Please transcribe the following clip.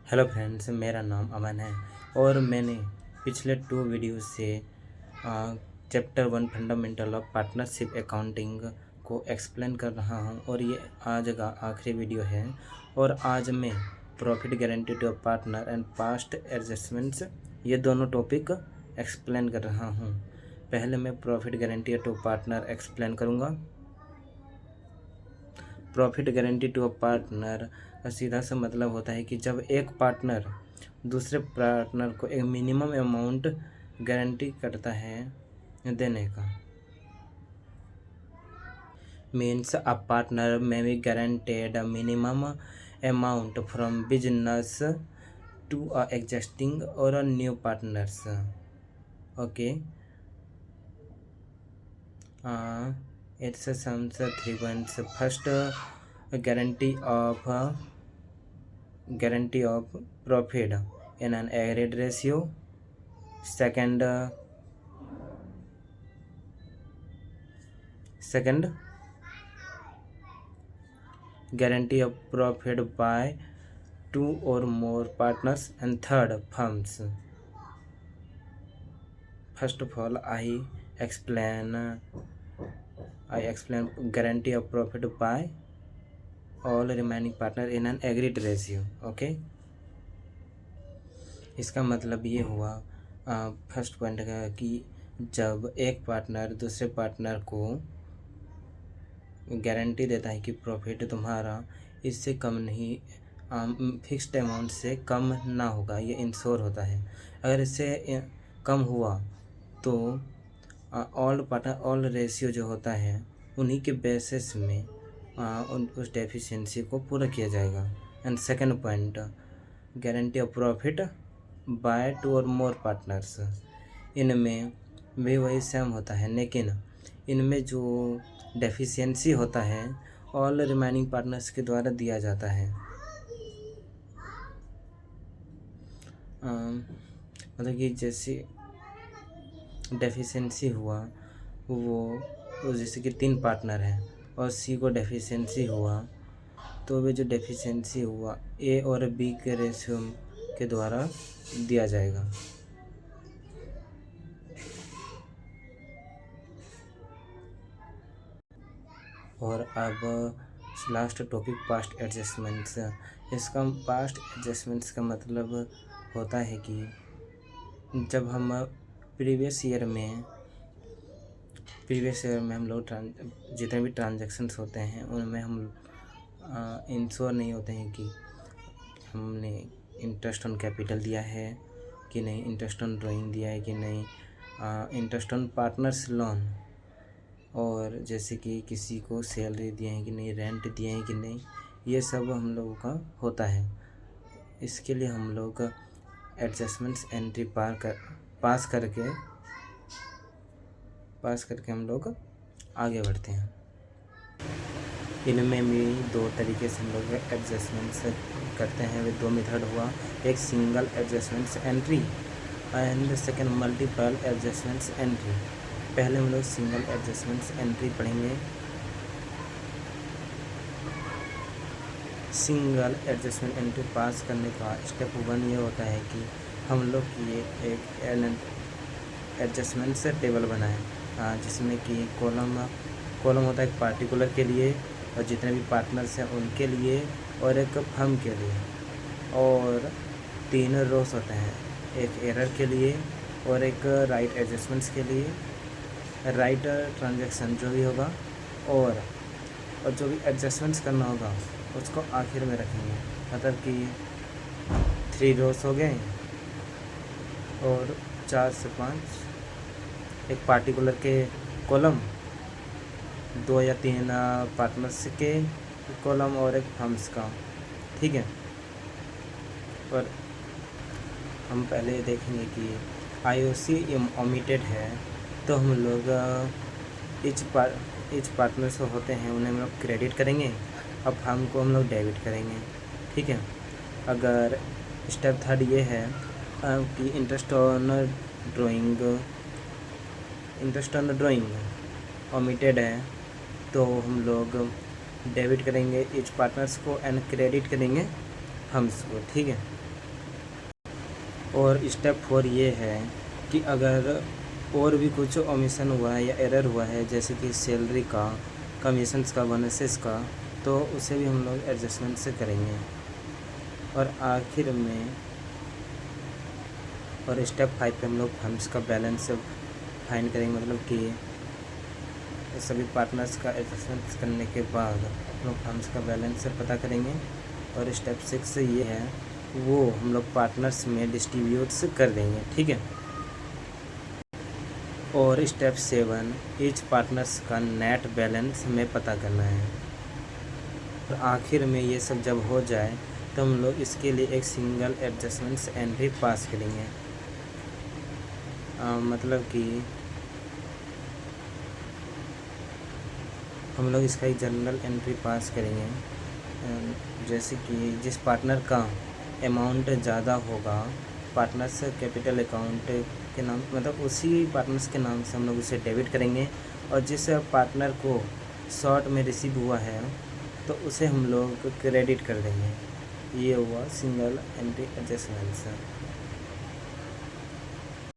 Hello friends, मेरा नाम अमन है और मैंने पिछले 2 वीडियो से chapter 1 fundamental of partnership accounting को एक्सप्लेन कर रहा हूं और ये आज का आखिरी वीडियो है। और आज मैं profit guarantee to partner and past adjustments ये दोनों टॉपिक एक्सप्लेन कर रहा हूं। पहले मैं profit guarantee to partner explain करूँगा। Profit guarantee to a partner का सीधा सा मतलब होता है कि जब एक पार्टनर दूसरे पार्टनर को एक मिनिमम अमाउंट गारंटी करता है देने का। Means a partner may be guaranteed a minimum amount from business to a existing or a new partners. Okay, it's a sums 3 points. First, guarantee of profit in an agreed ratio. Second, guarantee of profit by 2 or more partners, and third, firms. First of all, I explain guarantee of profit by all remaining partner in an agreed ratio. Okay, इसका मतलब ये हुआ first point का कि जब एक partner दूसरे partner को गारंटी देता है कि प्रॉफिट तुम्हारा इससे कम नहीं, फिक्स्ड अमाउंट से कम ना होगा, ये इंश्योर होता है। अगर इससे कम हुआ तो ऑल रेशियो जो होता है उन्हीं के बेसिस में उस डेफिशिएंसी को पूरा किया जाएगा। And second point, guarantee of profit by 2 और मोर पार्टनर्स। इनमें भी वही सेम होता है, लेकिन इनमें जो डेफिशिएंसी होता है ऑल रिमेनिंग पार्टनर्स के द्वारा दिया जाता है। मतलब कि जैसे डेफिशिएंसी हुआ वो जैसे कि 3 पार्टनर हैं और सी को डेफिशिएंसी हुआ तो वे जो डेफिशिएंसी हुआ ए और बी के रेशियो के द्वारा दिया जाएगा। और अब लास्ट टॉपिक पास्ट एडजस्टमेंट्स। इसका पास्ट एडजस्टमेंट्स का मतलब होता है कि जब हम प्रीवियस ईयर में हम लोग जितने भी ट्रांजैक्शंस होते हैं उनमें हम इंश्योर नहीं होते हैं कि हमने इंटरेस्ट ऑन कैपिटल दिया है कि नहीं, इंटरेस्ट ऑन ड्राइंग दिया है कि नहीं, इंटरेस्ट ऑन पार्टनर्स लोन, और जैसे कि किसी को सैलरी दिए हैं कि नहीं, रेंट दिए हैं कि नहीं, ये सब हम लोगों का होता है। इसके लिए हम लोग एडजस्टमेंट्स एंट्री पास करके हम लोग आगे बढ़ते हैं। इनमें भी 2 तरीके से हम लोग एडजस्टमेंट्स करते हैं। वे 2 मेथड हुआ, एक single adjustments entry and second multiple adjustments entry. पहले हम लोग सिंगल एडजस्टमेंट्स एंट्री पढ़ेंगे। सिंगल एडजस्टमेंट एंट्री पास करने का स्टेप 1 ये होता है कि हम लोग ये एक एडजस्टमेंट से टेबल बनाएं, जिसमें कि कॉलम होता है एक पार्टिकुलर के लिए और जितने भी पार्टनर्स हैं उनके लिए और एक फर्म के लिए, और 3 रोस होते हैं, एक एरर के लिए और एक राइट एडजस्टमेंट्स के लिए, राइट ट्रांजैक्शन जो भी होगा और जो भी एडजस्टमेंट्स करना होगा उसको आखिर में रखेंगे। मतलब कि 3 रोस हो गए और 4 से 5 एक पार्टिकुलर के कॉलम, 2 या 3 पार्टनर्स के कॉलम और एक फर्म्स का। ठीक है, और हम पहले देखेंगे कि IOC ओमिटेड है तो हम लोग इच पार्टनर्स होते हैं उन्हें हम लोग क्रेडिट करेंगे और फर्म को हम लोग डेबिट करेंगे। ठीक है, अगर स्टेप 3 ये है कि इंटरेस्ट ऑन ड्राइंग ओमिटेड है तो हम लोग डेबिट करेंगे इच पार्टनर्स को एंड क्रेडिट करेंगे फर्म्स को। ठीक है, और स्टेप 4 ये है कि अगर और भी कुछ ओमिशन हुआ है या एरर हुआ है, जैसे कि सैलरी का, कमीशंस का, बोनसेस का, तो उसे भी हम लोग एडजस्टमेंट से करेंगे। और आखिर में और स्टेप 5 पे हम लोग फंड्स का बैलेंस फाइंड करेंगे, मतलब कि सभी पार्टनर्स का एडजस्टमेंट करने के बाद हम लोग फंड्स का बैलेंस पता करेंगे। और स्टेप 6 ये है, वो हम लोग पार्टनर्स में डिस्ट्रीब्यूट्स कर देंगे, ठीक है। और स्टेप 7 ईच पार्टनर्स का नेट बैलेंस हमें पता करना है। और आखिर में ये सब जब हो जाए तो हम लोग इसके लिए एक सिंगल एडजस्टमेंट्स एंट्री पास करेंगे। मतलब कि हम लोग इसका एक जनरल एंट्री पास करेंगे, जैसे कि जिस पार्टनर का अमाउंट ज़्यादा होगा पार्टनर्स कैपिटल अकाउंट के नाम, मतलब उसी पार्टनर्स के नाम से हम लोग उसे डेबिट करेंगे। और जिस पार्टनर को शॉर्ट में रिसीव हुआ है तो उसे हम लोग क्रेडिट कर देंगे। ये हुआ सिंगल एंट्री एडजस्टमेंट्स।